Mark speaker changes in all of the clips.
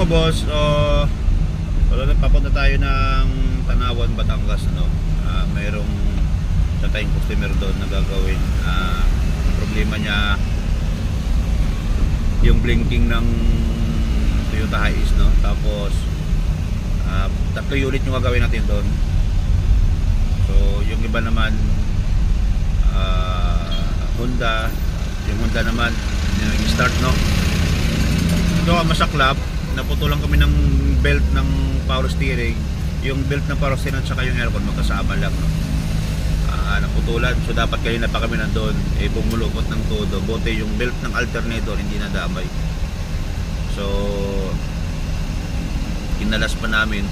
Speaker 1: mga boss, papunta tayo ng Tanawan, Batangas, ano? Mayroong sa tayong customer doon na gagawin. Ang problema niya yung blinking ng Toyota Hiace, no? Tapos 3 unit yung gagawin natin doon. So yung iba naman Honda, yung Honda naman nag-start, no? Ito masaklap, naputulan kami ng belt ng power steering. Yung belt ng power steering at saka yung aircon magkasama lang, no? Naputulan, so dapat kanina pa kami nandun, bumulupot ng todo. Buti yung belt ng alternator hindi nadamay, so kinalas pa namin,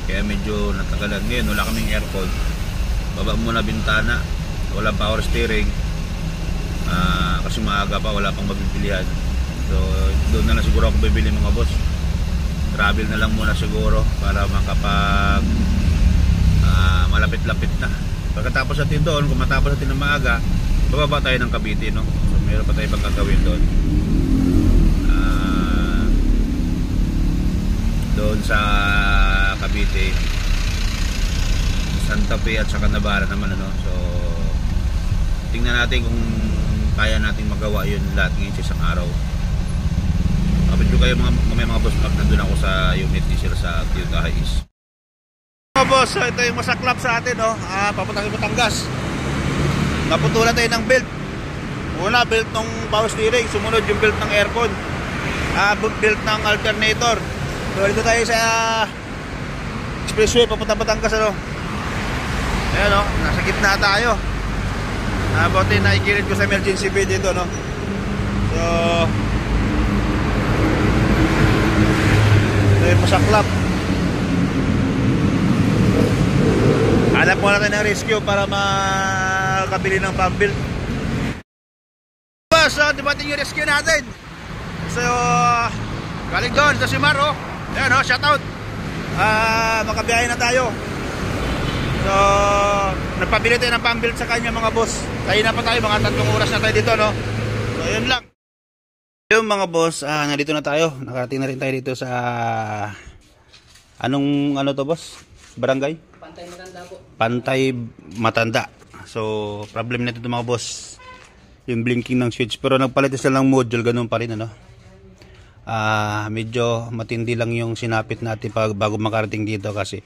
Speaker 1: kaya medyo natagalan. Ngayon wala kaming aircon, baba muna bintana, walang power steering, kasi maaga pa, wala pang mabibilihan. So doon na lang siguro ako bibili, mga boss. Travel na lang muna siguro para makapag malapit-lapit na. Pagkatapos natin doon, kung matapos natin ng maaga, bababa tayo ng Cavite, no? So meron pa tayo pang gagawin doon. Doon sa Cavite, Santa Fe at saka Navarra naman, ano? So tingnan natin kung kaya natin magawa yun lahat ngayon sa isang araw. Kapit ko kayo mga boss, pag nandun ako sa unit diesel sa Toyota Hiace. Mga boss, ito yung masaklap sa atin, no? Papuntang Batangas. Naputulan tayo ng belt. Una, belt ng power steering. Sumunod yung belt ng aircon, belt ng alternator. So dito tayo sa expressway papuntang Batangas, ano? Ayan, no? Nasa gitna tayo. Buti naikirit ko sa emergency bay dito, no? So ito yung masaklap. Hanap muna tayo ng rescue para makabili ng pump-build. So, dumating yung rescue natin. So, galing doon sa Simar, oh. Ayan, oh, shoutout. Makabiyahe na tayo. So, nagpabili tayo ng pump-build sa kanya, mga boss. Kaya na pa tayo, mga 3 oras na tayo dito, no? So, yun lang. Yung mga boss, nandito na tayo. Nakarating na rin tayo dito sa ano to, boss? Barangay?
Speaker 2: Pantay Matanda po.
Speaker 1: Pantay Matanda. So problem na ito, mga boss, yung blinking ng switch. Pero nagpalit sila ng module, ganun pa rin, ano? Medyo matindi lang yung sinapit natin bago makarating dito, kasi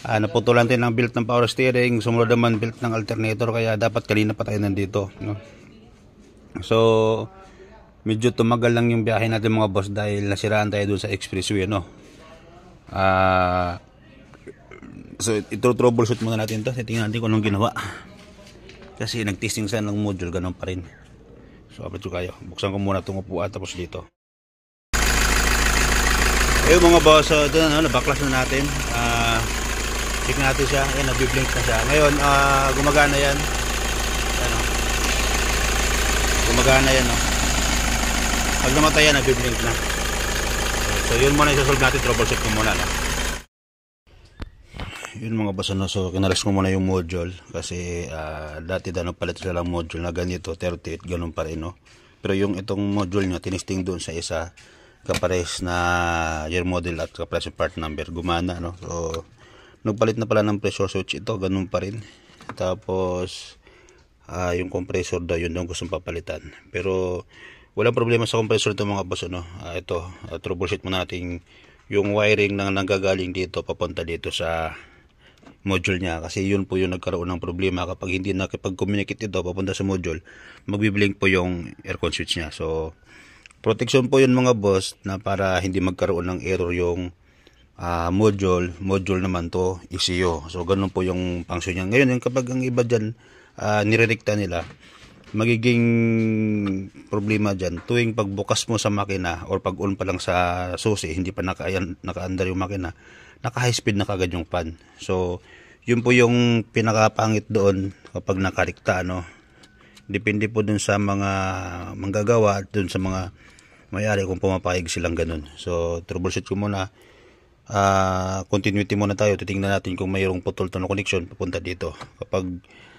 Speaker 1: naputulan tayo ng belt ng power steering, sumunod naman belt ng alternator, kaya dapat kanina pa tayo nandito, no? So medyo tumagal lang yung biyahe natin, mga boss, dahil nasiraan tayo dun sa expressway, no? So ito, troubleshoot muna natin to. Tingnan natin kung anong ginawa, kasi nag-testing sa ng module, ganun pa rin. So update ko kayo. Buksan ko muna itong upuan, tapos dito. Ayun, mga boss, so ito na, nabaklas na natin. Check natin siya. Ayan, nabiblink na siya. Ngayon, gumagana yan. Ano? Gumagana yan, no? Pag namatay yan, nabiblink na. So yun muna isasolve natin. Troubleshoot ko muna, no? Yun, mga boss, ano? So kinalas ko muna yung module, kasi dati palit sila ng module na ganito 38, ganun pa rin, no? Pero yung itong module nyo, tinisting doon sa isa, kapares na year model at kapares yung part number, gumana, no? So nagpalit na pala ng pressure switch ito, ganun pa rin. Tapos yung compressor daw, yun daw gustong papalitan. Pero walang problema sa compressor ito, mga boss, ano? Ito, troubleshoot muna natin yung wiring na nanggagaling dito papunta dito sa module niya, kasi yun po yung nagkaroon ng problema. Kapag hindi nakipag-communicate ito papunta sa module, magbiblink po yung aircon switch niya. So protection po yun, mga boss, na para hindi magkaroon ng error yung module naman to ECU. So ganun po yung function niya. Ngayon, yung kapag ang iba dyan nirerekta nila, magiging problema dyan tuwing pagbukas mo sa makina or pag on pa lang sa susi, hindi pa naka-under yung makina, naka high speed na kagad yung fan. So yun po yung pinakapangit doon kapag nakarekta, no? Depende po dun sa mga manggagawa at dun sa mga may-ari kung pumapayag silang ganun. So troubleshoot ko muna. Continuity muna tayo. Titingnan natin kung mayroong putol to na connection papunta dito. Kapag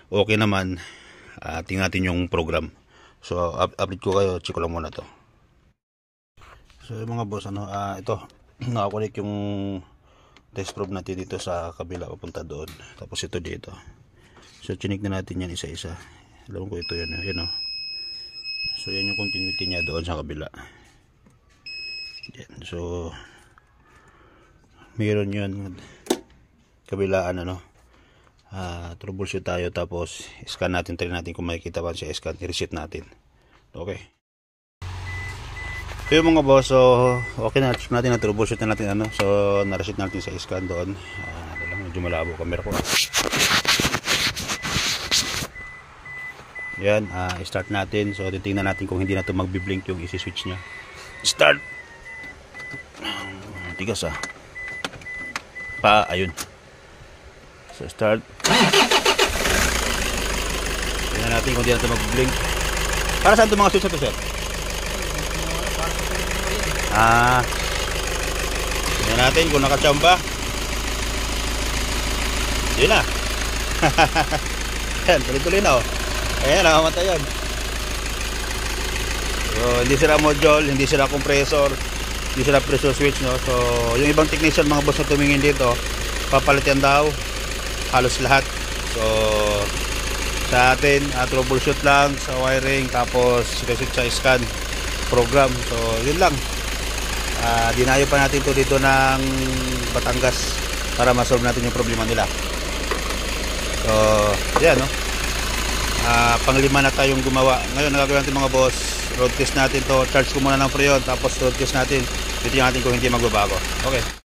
Speaker 1: okay naman, tingnan natin yung program. So update ko kayo, check ko lang muna to. So mga boss, ito nakakunik yung test probe natin dito sa kabila papunta doon. Tapos ito dito. So chinik na natin yan isa-isa. Alam ko ito yan, yan oh. So yan yung continuity niya doon sa kabila. Yan. So meron yun kabilaan troubleshoot tayo, tapos scan natin, try natin kung makikita pa siya, scan, reset natin. Okay. So yung mga boss, so okay na, check natin na troubleshoot na natin so na-reset natin sa scan doon. Medyo malabo camera ko. Yan, start natin. So titingnan natin kung hindi na ito magbi-blink yung isi-switch nya. Start. Tigas ayun. So start. Tingnan natin kung hindi na ito mag-blink. Para saan ito mga switch na ito, sir? Tingnan natin kung nakachamba. Yun na. Yan, tuloy-tuloy na ayan, nakamatay yan. So hindi sila module, hindi sila compressor, hindi sila pressure switch, no? So yung ibang technician mga boss na tumingin dito, papalitan daw halos lahat. So sa atin, troubleshoot lang sa wiring, tapos reset sa scan program. So yun lang. Dinayo pa natin to dito ng Batangas para ma-solve natin yung problema nila. So yan, no? Panglima na tayong gumawa. Ngayon nagagawin natin mga boss, road test natin to. Charge ko muna ng freon, tapos road test natin. Titingnan natin kung hindi magbabago. Okay.